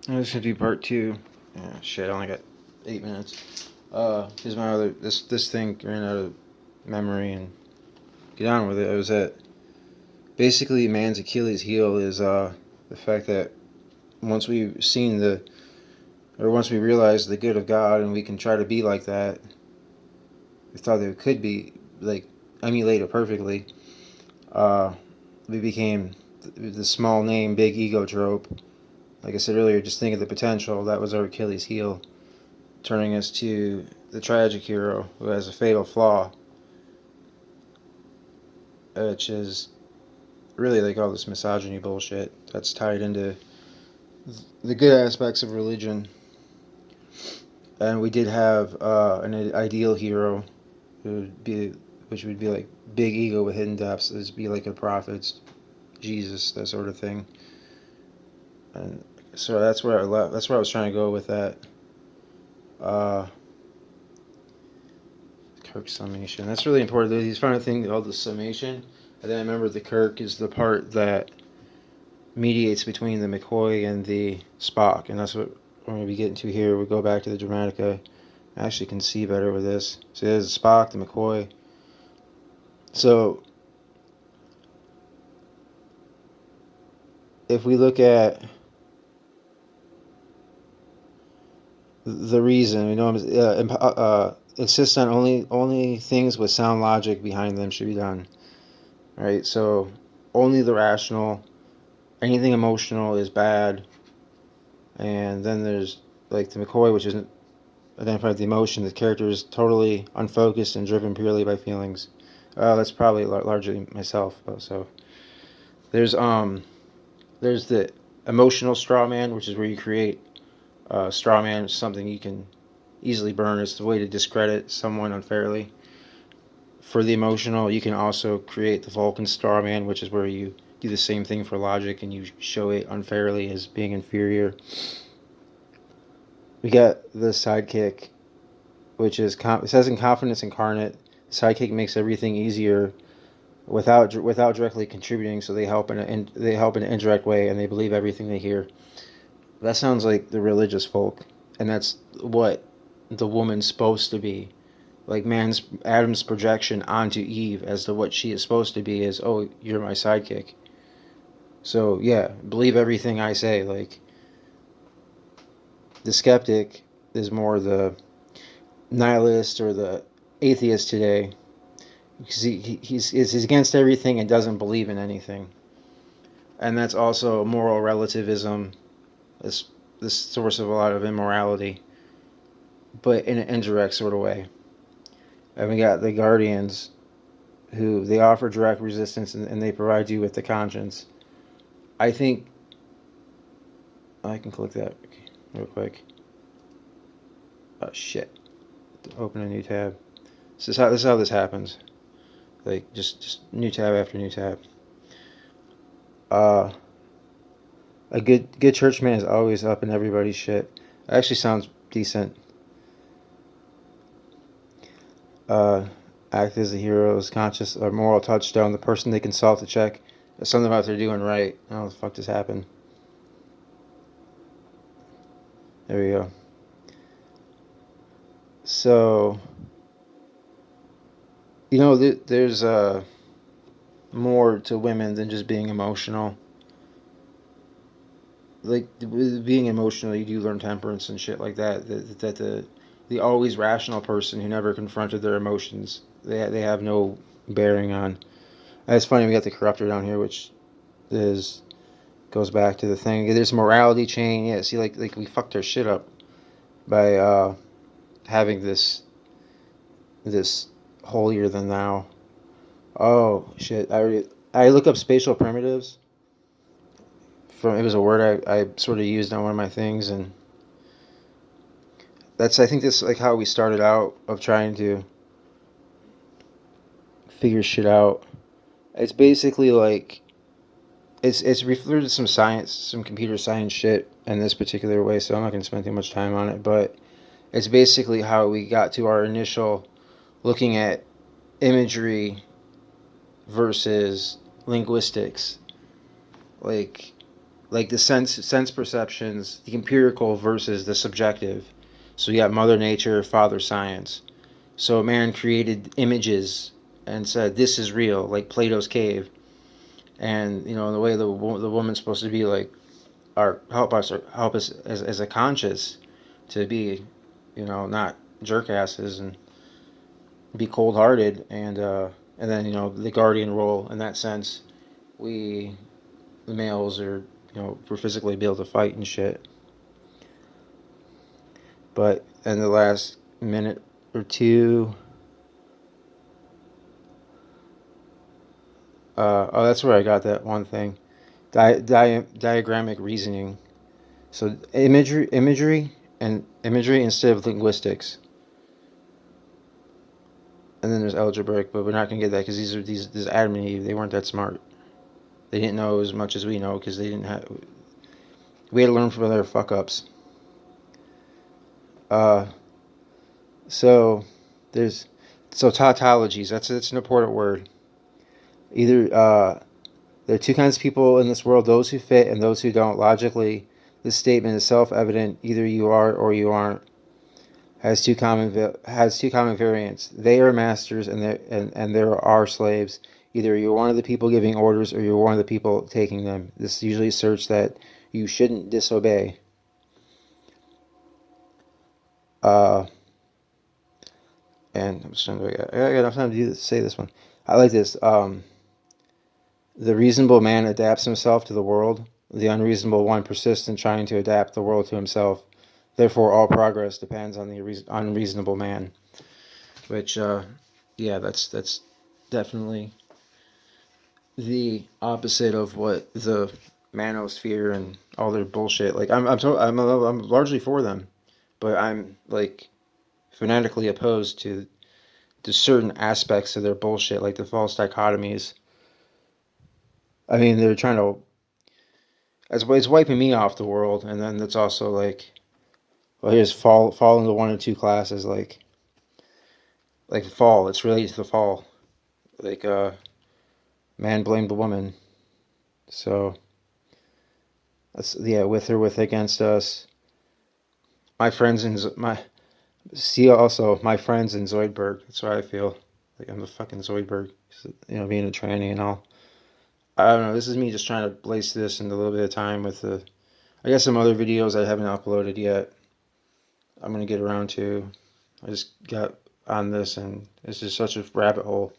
This should be part two. Yeah, shit, I only got 8 minutes. Here's my other. This thing ran out of memory and get on with it. It was that basically man's Achilles heel is the fact that once we've seen once we realize the good of God and we can try to be like that, we thought that it could be like emulate it perfectly. Uh, we became the small name, big ego trope. Like I said earlier, just think of the potential. That was our Achilles heel, turning us to the tragic hero who has a fatal flaw, which is really like all this misogyny bullshit that's tied into the good aspects of religion. And we did have an ideal hero who would be, which would be like big ego with hidden depths. It'd be like a prophet, Jesus, that sort of thing. And so that's where I left. That's where I was trying to go with that. Uh, Kirk summation. That's really important. He's trying to think of the summation. And then I remember the Kirk is the part that mediates between the McCoy and the Spock. And that's what we're going to be getting to here. We go back to the Dramatica. I actually can see better with this. So there's the Spock, the McCoy. So if we look at the reason, we know insist on only things with sound logic behind them should be done. Right? So only the rational, anything emotional is bad. And then there's like the McCoy, which isn't identified the emotion. The character is totally unfocused and driven purely by feelings. That's probably largely myself. So there's the emotional straw man, which is where you create straw man, something you can easily burn. It's the way to discredit someone unfairly. For the emotional, you can also create the Vulcan straw man, which is where you do the same thing for logic and you show it unfairly as being inferior. We got the sidekick, which is it says in Confidence Incarnate, the sidekick makes everything easier without directly contributing. So they help in an indirect way, and they believe everything they hear. That sounds like the religious folk, and that's what the woman's supposed to be. Like Adam's projection onto Eve as to what she is supposed to be is, oh, you're my sidekick. So yeah, believe everything I say. Like the skeptic is more the nihilist or the atheist today, because he's against everything and doesn't believe in anything. And that's also moral relativism, this source of a lot of immorality, but in an indirect sort of way. And we got the guardians, who they offer direct resistance and they provide you with the conscience. I think I can click that real quick. Oh shit! Open a new tab. This is how this happens. Like just new tab after new tab. Uh, a good churchman is always up in everybody's shit. It actually sounds decent. Uh, Act as the hero's conscious or moral touchstone. The person they consult to check something about they're doing right. Oh, the fuck just happened? There we go. So, there's more to women than just being emotional. Like with being emotional, you do learn temperance and shit like that. That the always rational person who never confronted their emotions, they have no bearing on. And it's funny, we got the corruptor down here, which goes back to the thing. There's a morality chain. Yeah, see, like we fucked our shit up by having this holier than thou. Oh shit! I look up spatial primitives. It was a word I sort of used on one of my things, and I think that's like how we started out of trying to figure shit out. It's basically like it's referred to some science, some computer science shit in this particular way. So I'm not going to spend too much time on it, but it's basically how we got to our initial looking at imagery versus linguistics. Like like the sense perceptions, the empirical versus the subjective. So you got Mother Nature, Father Science. So man created images and said this is real, like Plato's cave, and the way the woman's supposed to be like our help us as a conscious to be, not jerk asses and be cold hearted and then the guardian role in that sense. We the males are we're physically able to fight and shit. But in the last minute or two, oh, that's where I got that one thing. Diagrammic reasoning. So imagery instead of linguistics. And then there's algebraic, but we're not gonna get that because these Adam and Eve, they weren't that smart. They didn't know as much as we know because they didn't have. We had to learn from their fuck ups. Uh, so there's tautologies. That's an important word. Either there are two kinds of people in this world: those who fit and those who don't. Logically, this statement is self-evident. Either you are or you aren't. Has two common variants. They are masters and there are slaves. Either you're one of the people giving orders or you're one of the people taking them. This usually asserts that you shouldn't disobey. And I'm just trying to, I got enough time to say this one. I like this. The reasonable man adapts himself to the world. The unreasonable one persists in trying to adapt the world to himself. Therefore, all progress depends on the unreasonable man. Which, yeah, that's definitely the opposite of what the manosphere and all their bullshit. Like I'm largely for them, but I'm like fanatically opposed to certain aspects of their bullshit, like the false dichotomies. I mean, they're trying to. It's wiping me off the world, and then it's also like, well, here's fall into one or two classes, like fall. It's related to the fall, like man blamed the woman, so that's with against us. My friends in my friends in Zoidberg. That's what I feel. Like I'm the fucking Zoidberg, being a tranny and all. I don't know. This is me just trying to lace this into a little bit of time with I got some other videos I haven't uploaded yet. I'm gonna get around to. I just got on this and it's just such a rabbit hole.